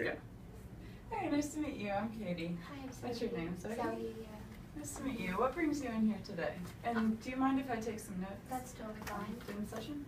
Yeah. Hey, nice to meet you. I'm Katie. Hi, I'm What's your name? Sorry. Zoe, yeah. Nice to meet you. What brings you in here today? And do you mind if I take some notes? That's totally fine. In session?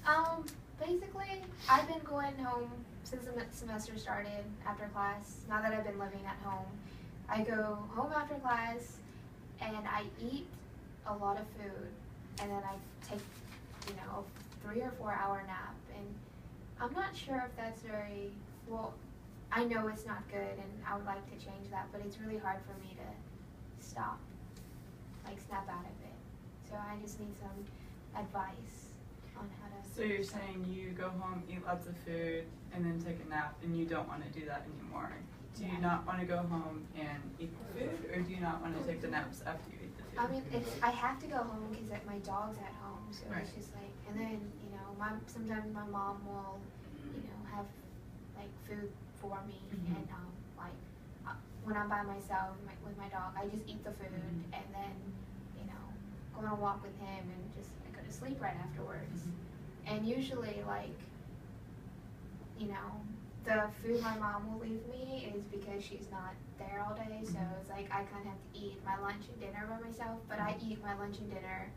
Okay. Basically, I've been going home since the semester started after class. Now that I've been living at home, I go home after class and I eat a lot of food, and then I take, a 3 or 4 hour nap. And I'm not sure if that's very well. I know it's not good, and I would like to change that, but it's really hard for me to stop, snap out of it. So I just need some advice on how to. So you're saying you go home, eat lots of food, and then take a nap, and you don't want to do that anymore. Do you not want to go home and eat the food, or do you not want to take the naps after you eat the food? I mean, I have to go home because my dog's at home, so Right. it's just and then sometimes my mom will, have food for me, Mhm. and when I'm by myself with my dog, I just eat the food, Mhm. and then go on a walk with him, and just I go to sleep right afterwards. Mhm. And usually the food my mom will leave me is because she's not there all day, so Mhm. it's I kind of have to eat my lunch and dinner by myself, but I eat my lunch and dinner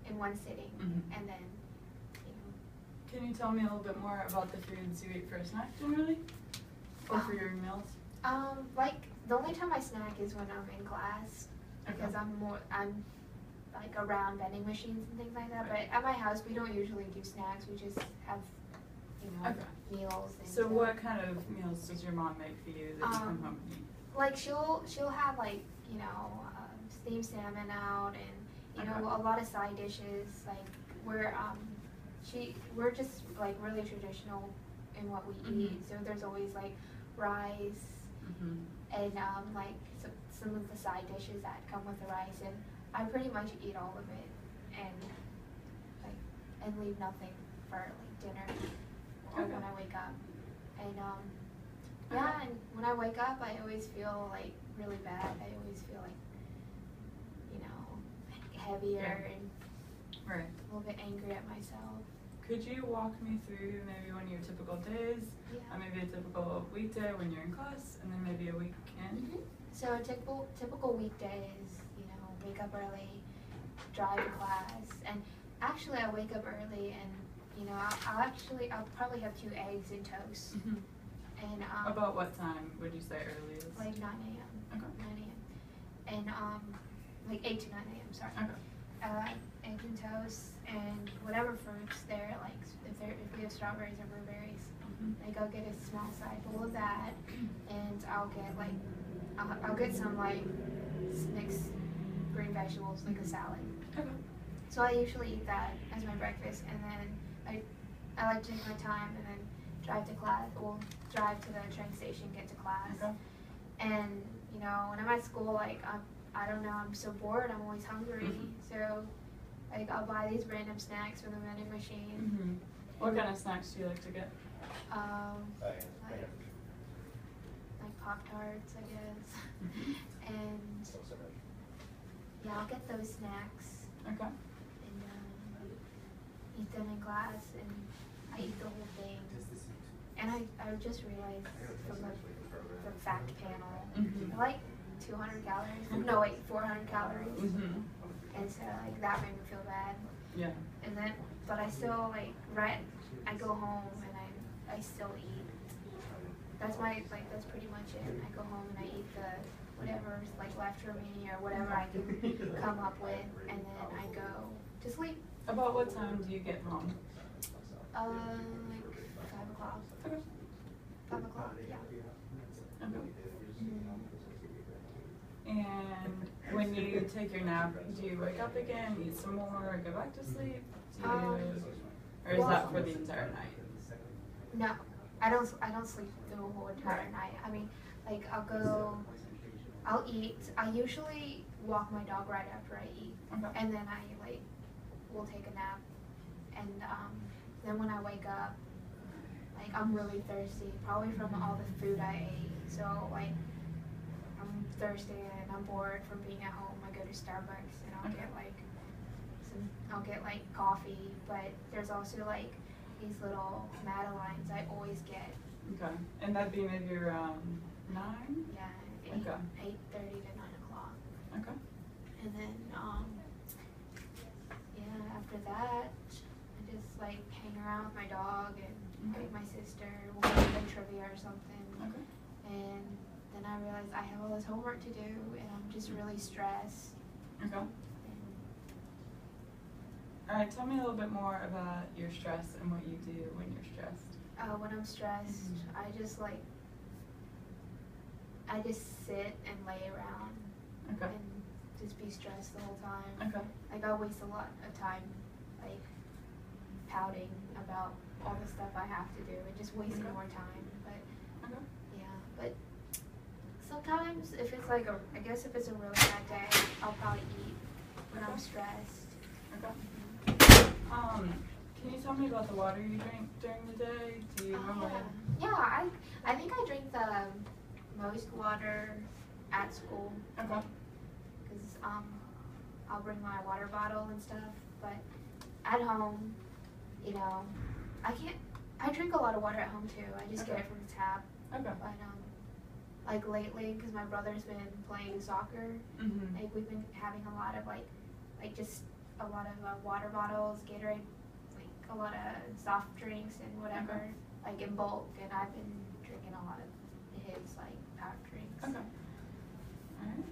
in one sitting, Mhm. and then Can you tell me a little bit more about the foods you eat for a snack generally? Or for your meals? The only time I snack is when I'm in class, because Okay. I'm around vending machines and things like that. Right. But at my house, we don't usually do snacks. We just have, Okay. meals. And So what kind of meals does your mom make for you that you come home and eat? She'll have steamed salmon out, and Okay. a lot of side dishes. We're just really traditional in what we eat. So there's always rice, Mhm. and some of the side dishes that come with the rice, and I pretty much eat all of it, and leave nothing for dinner or Okay. when I wake up. And Okay. and when I wake up, I always feel really bad. I always feel heavier Yeah. and Right. a little bit angry at myself. Could you walk me through maybe one of your typical days? Yeah. Maybe a typical weekday when you're in class, and then maybe a weekend? So a typical weekday is, wake up early, drive to class, and actually I wake up early, and I'll probably have 2 eggs and toast, Mhm. and About what time would you say early is? 9 a.m. Okay. 9 a.m. and 8 to 9 a.m. Sorry. Okay. Eggs and toast and whatever fruits there, if we have strawberries or blueberries. Mhm. I'll get a small side bowl of that, and I'll get some mixed green vegetables, like a salad. Okay. So I usually eat that as my breakfast, and then I like to take my time and then drive to class, or drive to the train station, get to class. Okay. And when I'm at school, I don't know, I'm so bored, I'm always hungry, Mhm. so I'll buy these random snacks from the vending machine. Mhm. What kind of snacks do you like to get? Like Pop-Tarts, I guess. Mhm. And I'll get those snacks Okay. and eat them in class, and I eat the whole thing. And I just realized from the fact panel, Mhm. I like 200 calories. No, wait, 400 calories. Mhm. And so that made me feel bad. Yeah. And then, but I still I go home and I still eat. That's pretty much it. I go home and I eat whatever's left for me, or whatever I can come up with, and then I go to sleep. About what time do you get home? 5 o'clock. Okay. 5 o'clock, yeah. Okay. And when you take your nap, do you wake up again, eat some more, or go back to sleep? Or is that for the entire night? No, I don't sleep the whole entire night. I mean, I'll eat. I usually walk my dog right after I eat, Okay. and then I will take a nap, and then when I wake up, I'm really thirsty, probably from all the food I ate. So I'm thirsty and I'm bored from being at home. I go to Starbucks and I'll get coffee, but there's also these little Madelines I always get. Okay. And that'd be maybe around 9? Yeah, Okay. 8:30 to 9 o'clock. Okay. And then, yeah, after that, I just like hang around with my dog and Okay. my sister. We'll go play trivia or something. Okay. And then I realized I have all this homework to do, and I'm just really stressed. Okay. And Alright, tell me a little bit more about your stress and what you do when you're stressed. when I'm stressed, I just sit and lay around Okay. and just be stressed the whole time. Okay. Like I waste a lot of time, like pouting about all the stuff I have to do and just wasting Okay. more time. But Okay. yeah, but sometimes if it's like I guess if it's a really bad day, I'll probably eat when I'm Okay. stressed. Okay. Can you tell me about the water you drink during the day? Do you normally? Yeah, I think I drink the most water at school. Okay. Because I'll bring my water bottle and stuff, but at home, you know, I drink a lot of water at home too. I just get Okay. it from the tap. Okay. But like lately, because my brother's been playing soccer, Mhm. like we've been having a lot of like just a lot of water bottles, Gatorade, like a lot of soft drinks and whatever, Okay. like in bulk, and I've been drinking a lot of his like packed drinks. Okay. Alright.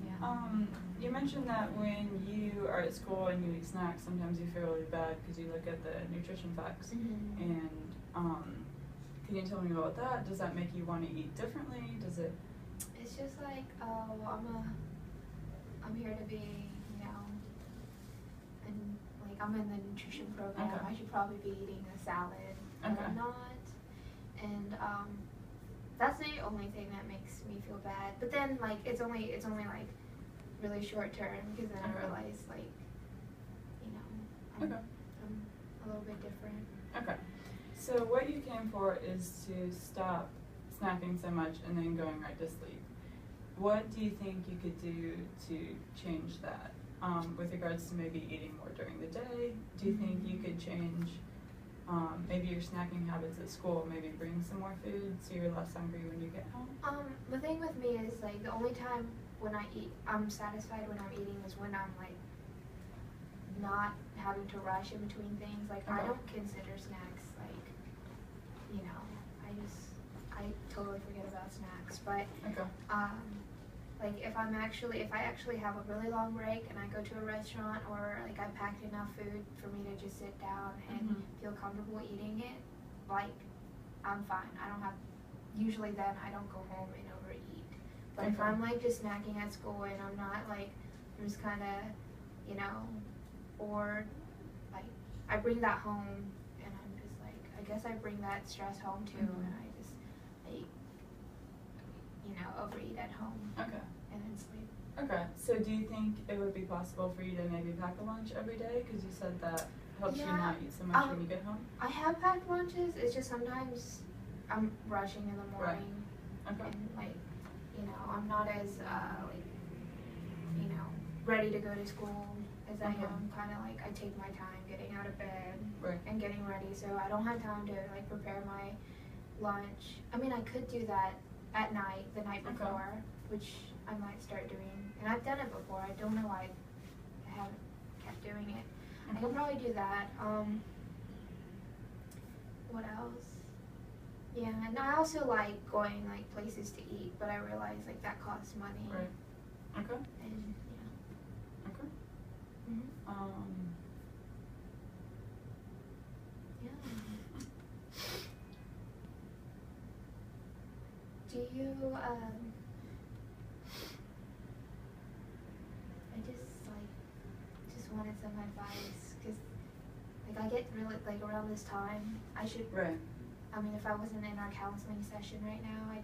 Yeah. You mentioned that when you are at school and you eat snacks, sometimes you feel really bad because you look at the nutrition facts. Mhm. And can you tell me about that? Does that make you want to eat differently? Does it? It's just like, oh, I'm here to be, you know, and like I'm in the nutrition program. Okay. I should probably be eating a salad, but Okay. I'm not. And that's the only thing that makes me feel bad. But then like it's only like really short term because then Okay. I realize like, you know, Okay. I'm a little bit different. Okay. So what you came for is to stop snacking so much and then going right to sleep. What do you think you could do to change that? With regards to maybe eating more during the day, do you think you could change maybe your snacking habits at school? Maybe bring some more food so you're less hungry when you get home? The thing with me is like the only time when I eat, I'm satisfied when I'm eating is when I'm like not having to rush in between things. Like I Okay. don't consider snacks like, you know, I totally forget about snacks. But Okay. like if I actually have a really long break and I go to a restaurant or like I packed enough food for me to just sit down and Mhm. feel comfortable eating it, like I'm fine. I don't have, usually then I don't go home and overeat. But if Okay. I'm like just snacking at school and I'm not like, I'm just kind of, you know, bored, like I bring that home and I'm just like, I guess I bring that stress home too, Mhm. and I just like, you know, overeat at home Okay. and then sleep. Okay. So do you think it would be possible for you to maybe pack a lunch every day? Because you said that helps you Yeah, not eat so much when you get home. I have packed lunches. It's just sometimes I'm rushing in the Right. morning Okay. and like, you know, I'm not as like, you know, ready to go to school as I Okay. am. Kind of like I take my time getting out of bed Right. and getting ready, so I don't have time to like prepare my lunch. I mean, I could do that at night, the night Okay. before, which I might start doing. And I've done it before. I don't know why I haven't kept doing it. I can probably do that. What else? Yeah, and I also like going like places to eat, but I realize like that costs money. Right. Okay. And Okay. yeah. Yeah. Do you I just wanted some advice because like I get really like around this time I should. Right. I mean, if I wasn't in our counseling session right now, I'd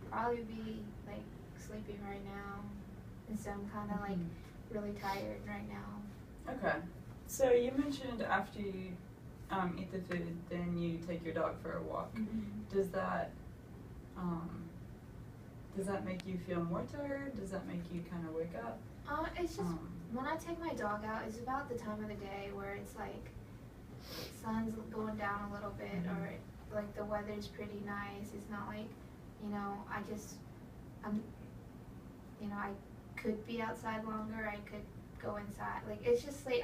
probably be like sleeping right now, and so I'm kind of like really tired right now. Okay. So you mentioned after you eat the food, then you take your dog for a walk. Does that make you feel more tired? Does that make you kind of wake up? It's just when I take my dog out, it's about the time of the day where it's like sun's going down a little bit, or like the weather's pretty nice. It's not like, I could be outside longer. I could go inside. Like, it's just like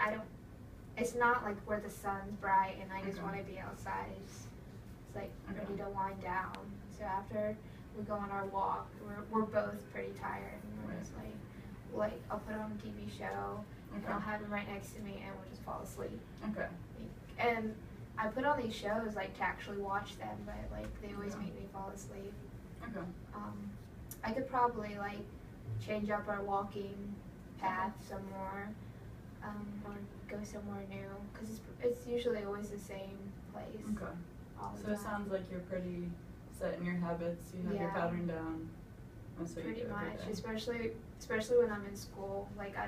it's not like where the sun's bright and I just want to be outside. It's like ready to wind down. So after we go on our walk, we're both pretty tired, and we're just like I'll put on a TV show, and I'll have him right next to me, and we'll just fall asleep. Okay. And I put on these shows like to actually watch them, but like they always make me fall asleep. Okay. I could probably like change up our walking path some more, or go somewhere new, because it's usually always the same place. Okay. All the So it time. sounds like you're pretty set in your habits. You have your pattern down. That's what Pretty you do every much, day. especially when I'm in school. Like I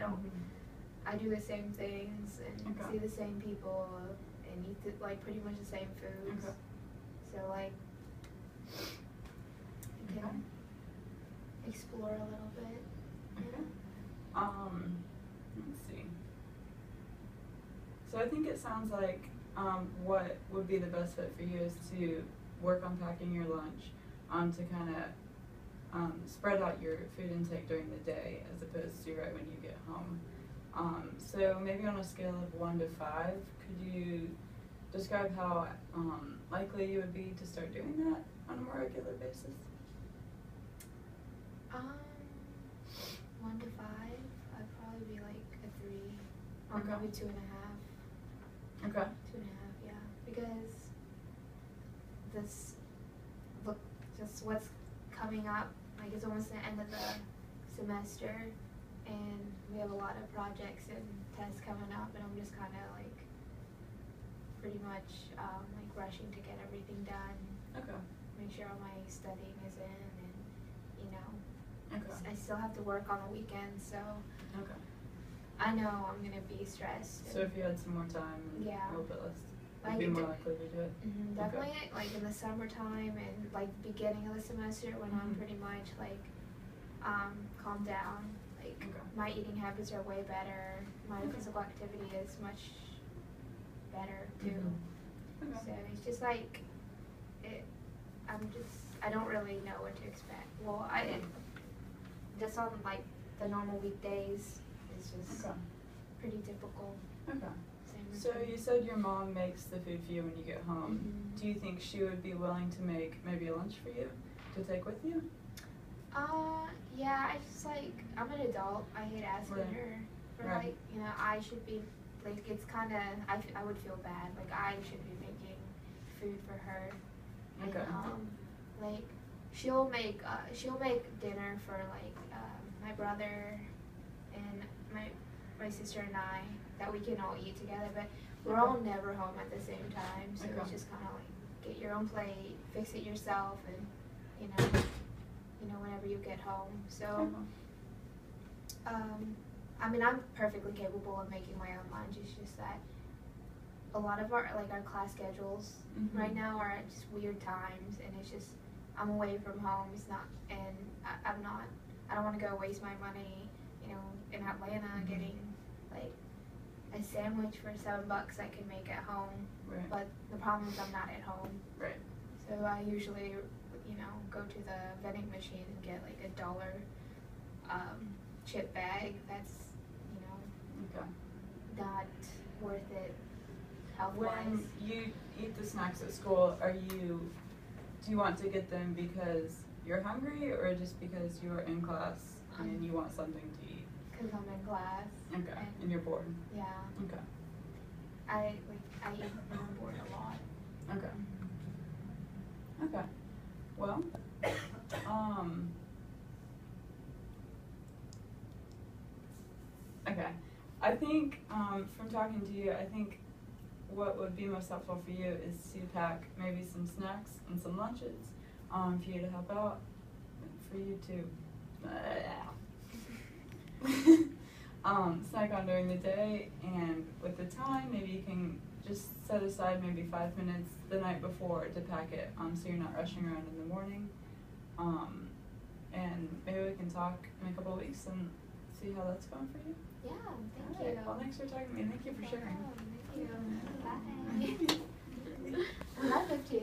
do the same things and see the same people and eat like pretty much the same foods. Okay. So like I can explore a little bit. Okay. Let's see. So I think it sounds like what would be the best fit for you is to work on packing your lunch, to kind of spread out your food intake during the day as opposed to right when you get home. So maybe on a scale of 1 to 5, could you describe how likely you would be to start doing that on a more regular basis? 1 to 5, I'd probably be like a 3, or maybe 2.5. Okay. 2.5, yeah, because just what's coming up, like it's almost the end of the semester, and we have a lot of projects and tests coming up, and I'm just kind of like pretty much like rushing to get everything done. Okay. Make sure all my studying is in, and Okay. I still have to work on the weekends, so Okay. I know I'm gonna be stressed. So if you had some more time and Yeah. a little bit less, Like you'd be more likely to do it? Definitely, like in the summertime and like beginning of the semester when I'm pretty much like calmed down. Like my eating habits are way better. My physical activity is much better too. So it's just like I don't really know what to expect. Well, just on like the normal weekdays, it's just pretty typical. Okay. Same So routine. you said your mom makes the food for you when you get home. Do you think she would be willing to make maybe a lunch for you to take with you? Yeah, I just like, I'm an adult. I hate asking her for like, I should be, like, it's kind of, I would feel bad. Like, I should be making food for her. Okay. And, like, she'll make dinner for like, my brother and my sister and I, that we can all eat together, but we're all never home at the same time, so it's just kind of like, get your own plate, fix it yourself, and, whenever you get home. So, I mean, I'm perfectly capable of making my own lunch. It's just that a lot of our class schedules right now are at just weird times, and it's just, I'm away from home. It's not, and I don't want to go waste my money, in Atlanta getting like a sandwich for $7 I can make at home. Right. But the problem is I'm not at home. Right. So I usually, go to the vending machine and get like $1 chip bag. That's, not worth it health-wise. When you eat the snacks at school, do you want to get them because you're hungry or just because you're in class and you want something to eat? Because I'm in class. Okay. And you're bored? Yeah. Okay. I eat when I'm bored a lot. Okay. Okay. Well, okay. I think, from talking to you, I think what would be most helpful for you is to pack maybe some snacks and some lunches, for you to help out, for you to, snack on during the day, and with the time, maybe you can just set aside maybe 5 minutes the night before to pack it, so you're not rushing around in the morning. And maybe we can talk in a couple of weeks and see how that's going for you. Yeah, All thank right. you. Well, thanks for talking to me. Thank you for sharing. Thank you. Bye. I love it too.